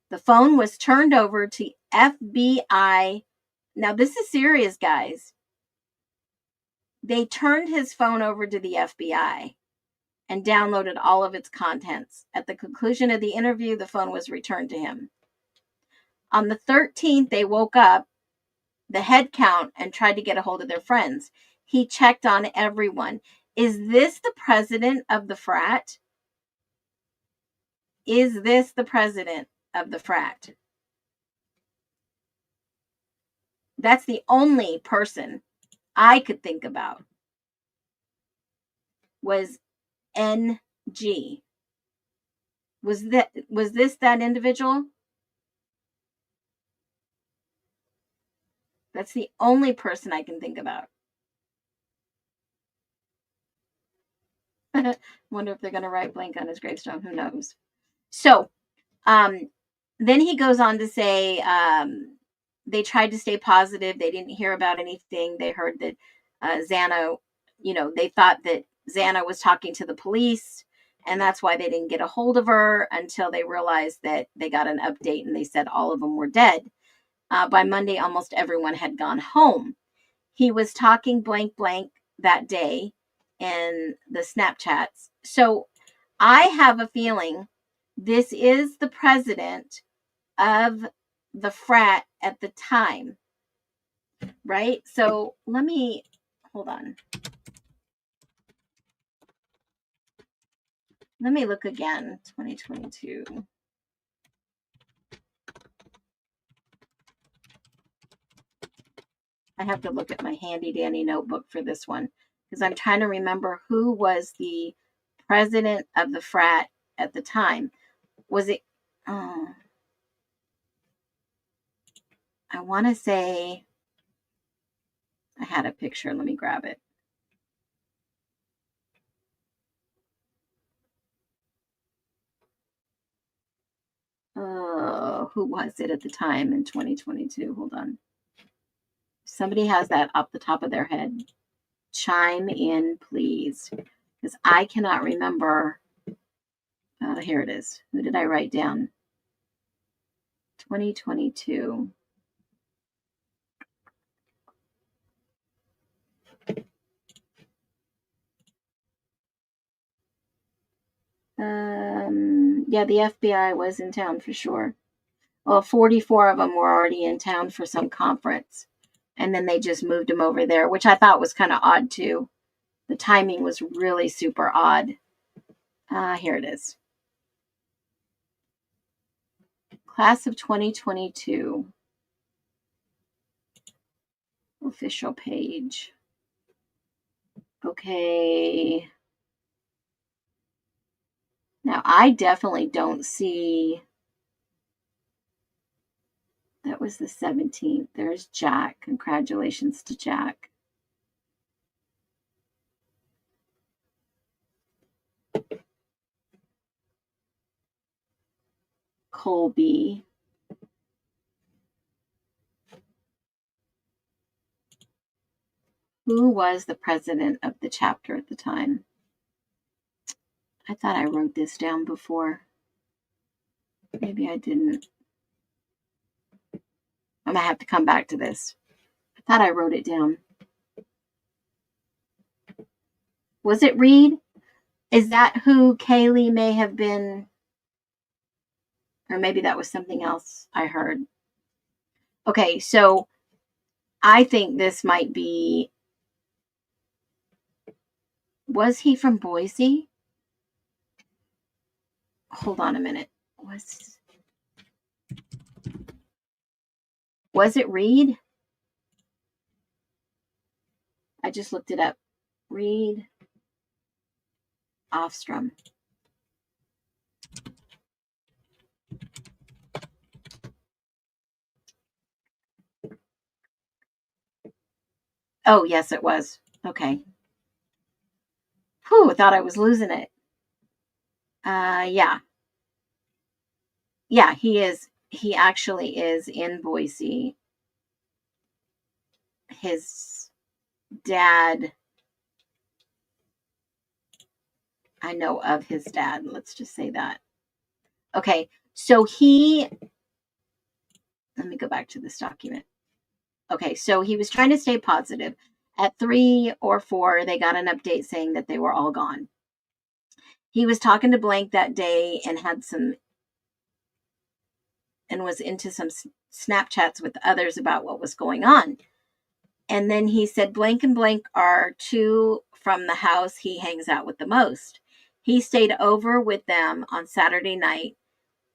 The phone was turned over to FBI. Now, this is serious, guys. They turned his phone over to the FBI and downloaded all of its contents. At the conclusion of the interview, the phone was returned to him. On the 13th, they woke up the head count and tried to get a hold of their friends. He checked on everyone. Is this the president of the frat? Is this the president of the frat? That's the only person I could think about. was NG. Was this that individual? That's the only person I can think about. Wonder if they're going to write blank on his gravestone. Who knows? So, then he goes on to say, they tried to stay positive. They didn't hear about anything. They heard that Xana, they thought that Xana was talking to the police, and that's why they didn't get a hold of her until they realized that they got an update and they said all of them were dead. By Monday, almost everyone had gone home. He was talking blank that day in the Snapchats. So I have a feeling this is the president of the frat at the time, right? So hold on. Let me look again. 2022. I have to look at my handy dandy notebook for this one because I'm trying to remember who was the president of the frat at the time. Was it? I want to say I had a picture. Let me grab it. Who was it at the time in 2022? Hold on. Somebody has that off the top of their head. Chime in, please, because I cannot remember. Here it is. Who did I write down? 2022. Yeah, the FBI was in town for sure. Well, 44 of them were already in town for some conference, and then they just moved them over there, which I thought was kind of odd too. The timing was really super odd. Here it is. Class of 2022. Official page. Okay. Now, I definitely don't see. That was the 17th. There's Jack. Congratulations to Jack. Colby. Who was the president of the chapter at the time? I thought I wrote this down before. Maybe I didn't. I'm going to have to come back to this. I thought I wrote it down. Was it Reed? Is that who Kaylee may have been? Or maybe that was something else I heard. Okay, so I think this might be. Was he from Boise? Hold on a minute. Was it Reed? I just looked it up. Reed Offstrom. Oh, yes, it was. Okay. Whew, I thought I was losing it. Yeah. Yeah, he is. He actually is in Boise. His dad, I know of his dad. Let's just say that. Okay, so let me go back to this document. Okay, so he was trying to stay positive. At 3 or 4, they got an update saying that they were all gone. He was talking to Blank that day and was into some Snapchats with others about what was going on. And then he said Blank and Blank are 2 from the house he hangs out with the most. He stayed over with them on Saturday night.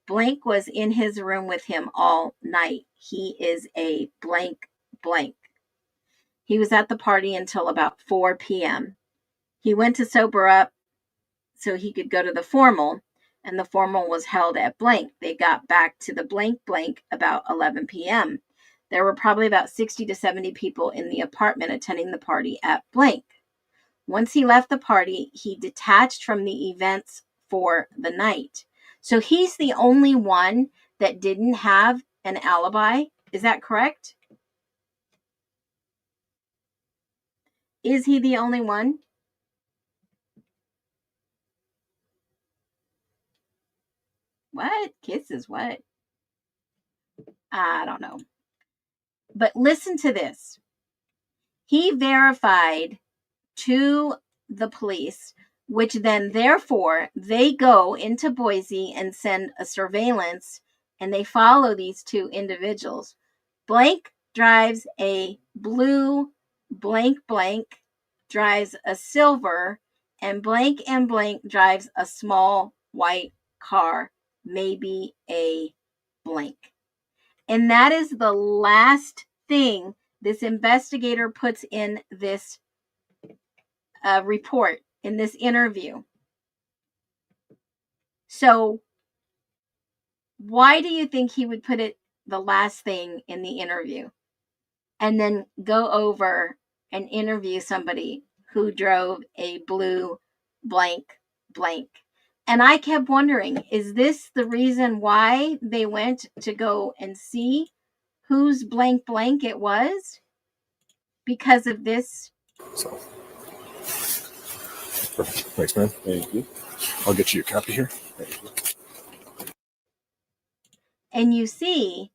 Blank was in his room with him all night. He is a blank. He was at the party until about 4 p.m. He went to sober up so he could go to the formal, and the formal was held at blank. They got back to the blank about 11 p.m. There were probably about 60 to 70 people in the apartment attending the party at blank. Once he left the party, he detached from the events for the night. So he's the only one that didn't have an alibi. Is that correct? Is he the only one? What? Kisses what? I don't know. But listen to this. He verified to the police, which then therefore they go into Boise and send a surveillance, and they follow these two individuals. Blank drives a blue, blank drives a silver, and blank drives a small white car, maybe a blank. And that is the last thing this investigator puts in this report, in this interview. So why do you think he would put it the last thing in the interview and then go over and interview somebody who drove a blue blank? And I kept wondering, is this the reason why they went to go and see whose blank it was? Because of this? So, perfect. Thanks, man. Thank you. I'll get you a copy here. And you see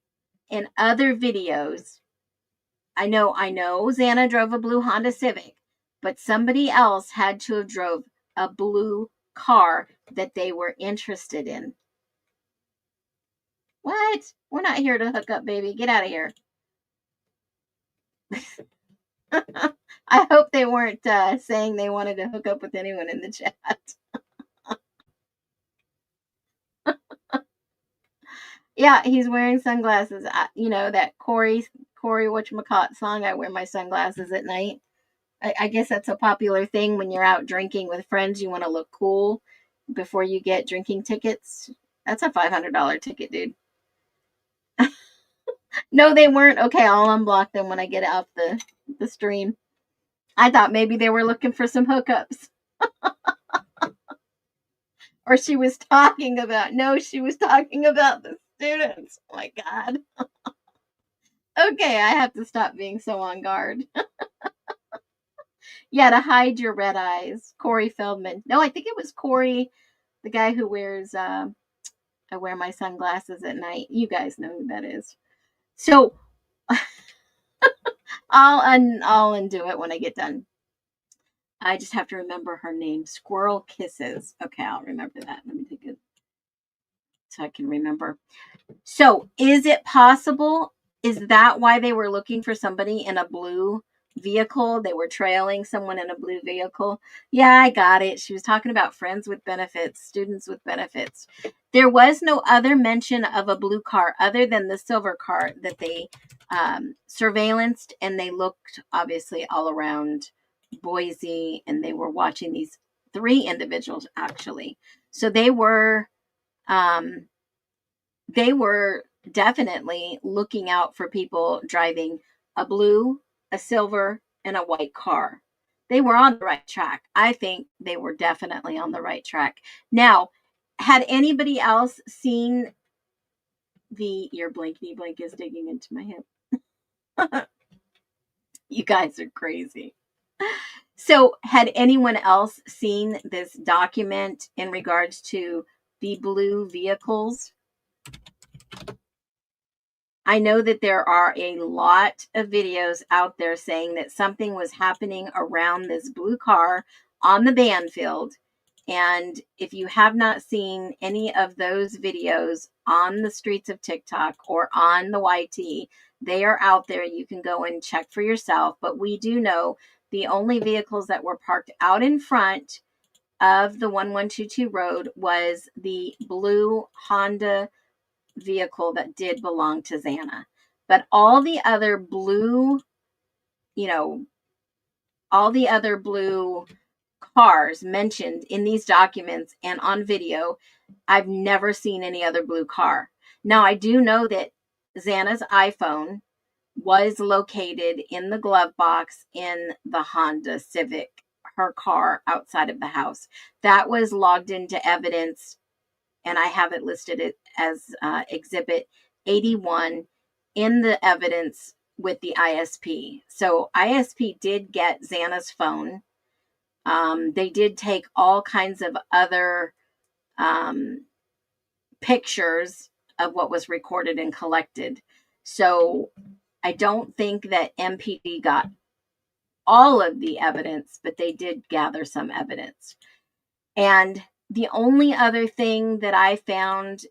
in other videos, I know Xana drove a blue Honda Civic, but somebody else had to have drove a blue car that they were interested in. What? We're not here to hook up, baby. Get out of here. I hope they weren't saying they wanted to hook up with anyone in the chat. Yeah, he's wearing sunglasses. You know, that Corey whatchamacallit song, I wear my sunglasses at night. I guess that's a popular thing when you're out drinking with friends. You want to look cool before you get drinking tickets. That's a $500 ticket, dude. No, they weren't. Okay, I'll unblock them when I get off the stream. I thought maybe they were looking for some hookups. Or she was talking about the students. Oh my God. Okay, I have to stop being so on guard. Yeah, to hide your red eyes. Corey Feldman. No, I think it was Corey, the guy who wears, I wear my sunglasses at night. You guys know who that is. So, I'll undo it when I get done. I just have to remember her name. Squirrel Kisses. Okay, I'll remember that. Let me take it so I can remember. So, is it possible? Is that why they were looking for somebody in a blue vehicle? They were trailing someone in a blue vehicle. Yeah, I got it. She was talking about friends with benefits, students with benefits. There was no other mention of a blue car other than the silver car that they surveillanced, and they looked obviously all around Boise, and they were watching these three individuals actually. So they were definitely looking out for people driving a blue, a silver, and a white car. They were on the right track. I think they were definitely on the right track. Now, had anybody else seen your blankety blank is digging into my hip? You guys are crazy. So, had anyone else seen this document in regards to the blue vehicles? I know that there are a lot of videos out there saying that something was happening around this blue car on the band field. And if you have not seen any of those videos on the streets of TikTok or on the YT, they are out there. You can go and check for yourself. But we do know the only vehicles that were parked out in front of the 1122 road was the blue Honda vehicle that did belong to Xana. But all the other blue cars mentioned in these documents and on video. I've never seen any other blue car. Now, I do know that Xana's iPhone was located in the glove box in the Honda Civic, her car outside of the house. That was logged into evidence, and I have it listed as Exhibit 81 in the evidence with the ISP. So ISP did get Xana's phone. They did take all kinds of other pictures of what was recorded and collected. So I don't think that MPD got all of the evidence, but they did gather some evidence. And the only other thing that I found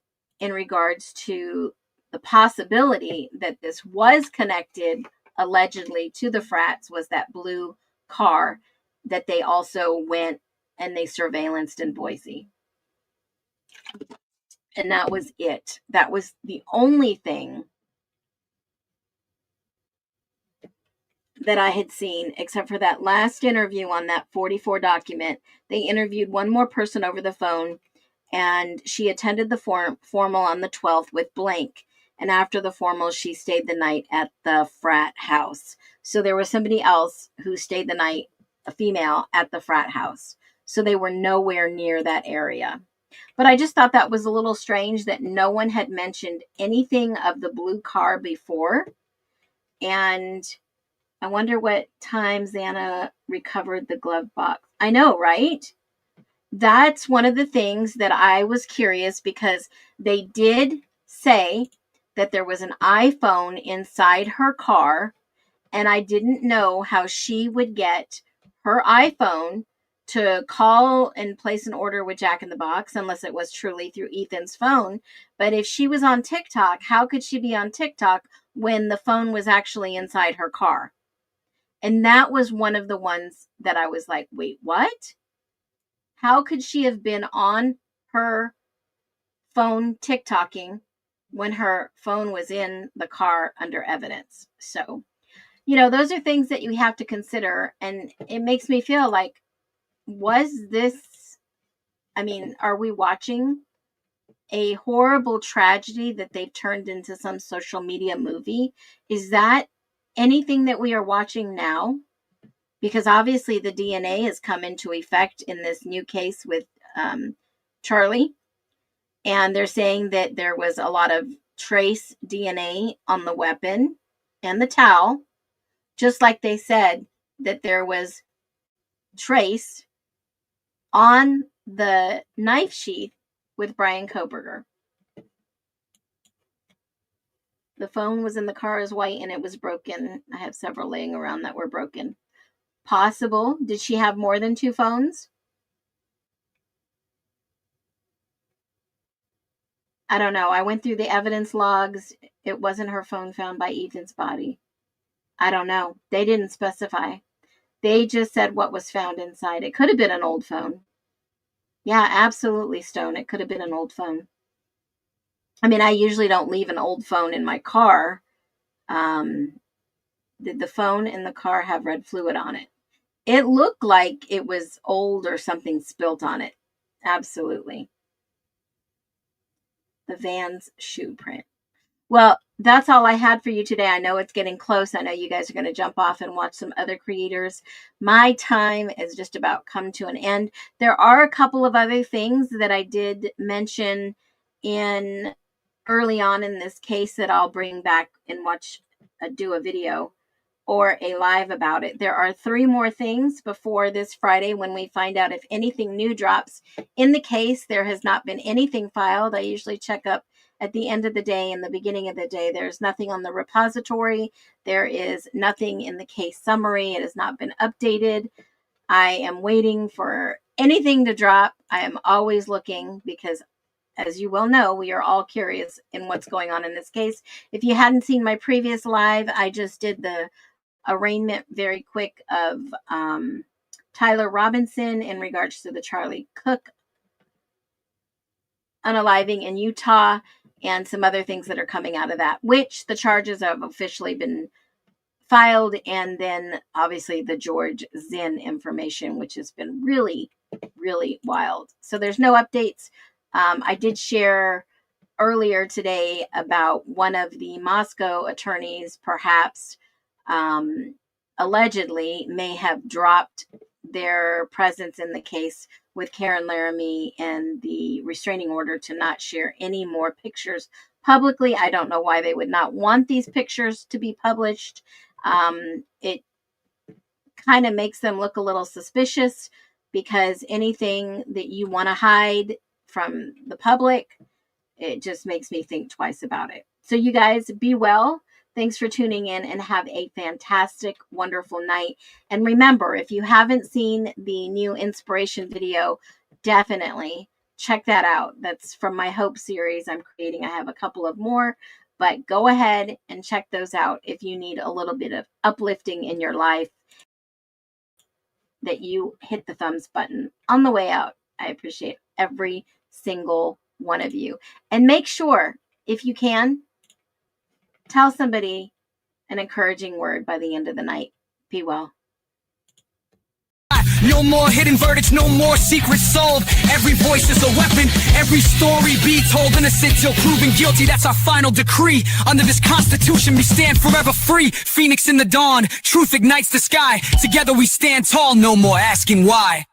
in regards to the possibility that this was connected allegedly to the frats was that blue car that they also went and they surveillanced in Boise. And that was it. That was the only thing that I had seen, except for that last interview on that 44 document. They interviewed one more person over the phone, and she attended the formal on the 12th with blank. And after the formal, she stayed the night at the frat house. So there was somebody else who stayed the night, a female, at the frat house. So they were nowhere near that area. But I just thought that was a little strange that no one had mentioned anything of the blue car before. And I wonder what time Xana recovered the glove box. I know, right? That's one of the things that I was curious, because they did say that there was an iPhone inside her car, and I didn't know how she would get her iPhone to call and place an order with Jack in the Box, unless it was truly through Ethan's phone. But if she was on TikTok, how could she be on TikTok when the phone was actually inside her car? And that was one of the ones that I was like, wait, what? How could she have been on her phone TikToking when her phone was in the car under evidence? So, those are things that you have to consider. And it makes me feel like, are we watching a horrible tragedy that they've turned into some social media movie? Is that anything that we are watching now? Because obviously the DNA has come into effect in this new case with Charlie. And they're saying that there was a lot of trace DNA on the weapon and the towel, just like they said that there was trace on the knife sheath with Brian Koberger. The phone was in the car as white and it was broken. I have several laying around that were broken. Possible. Did she have more than 2 phones? I don't know. I went through the evidence logs. It wasn't her phone found by Ethan's body. I don't know. They didn't specify. They just said what was found inside. It could have been an old phone. Yeah, absolutely, Stone. It could have been an old phone. I mean, I usually don't leave an old phone in my car. Did the phone in the car have red fluid on it? It looked like it was old or something spilt on it. Absolutely. The van's shoe print. Well, that's all I had for you today. I know it's getting close. I know you guys are going to jump off and watch some other creators. My time is just about come to an end. There are a couple of other things that I did mention in early on in this case that I'll bring back and do a video or a live about it. There are 3 more things before this Friday when we find out if anything new drops in the case. There has not been anything filed. I usually check up at the end of the day and the beginning of the day. There's nothing on the repository. There is nothing in the case summary. It has not been updated. I am waiting for anything to drop. I am always looking because, as you well know, we are all curious in what's going on in this case. If you hadn't seen my previous live, I just did the arraignment very quick of Tyler Robinson in regards to the Charlie Cook unaliving in Utah and some other things that are coming out of that, which the charges have officially been filed, and then obviously the George Zinn information, which has been really, really wild. So there's no updates. I did share earlier today about one of the Moscow attorneys perhaps allegedly may have dropped their presence in the case with Karen Laramie and the restraining order to not share any more pictures publicly. I don't know why they would not want these pictures to be published. It kind of makes them look a little suspicious, because anything that you want to hide from the public, it just makes me think twice about it. So you guys be well. Thanks for tuning in, and have a fantastic, wonderful night. And remember, if you haven't seen the new inspiration video, definitely check that out. That's from my Hope series I'm creating. I have a couple of more, but go ahead and check those out if you need a little bit of uplifting in your life. That you hit the thumbs button on the way out. I appreciate every single one of you. And make sure, if you can, tell somebody an encouraging word by the end of the night. Be well. No more hidden verdicts, no more secrets solved. Every voice is a weapon, every story be told. Innocent till proven guilty, that's our final decree. Under this constitution we stand forever free. Phoenix in the dawn, truth ignites the sky. Together we stand tall, no more asking why.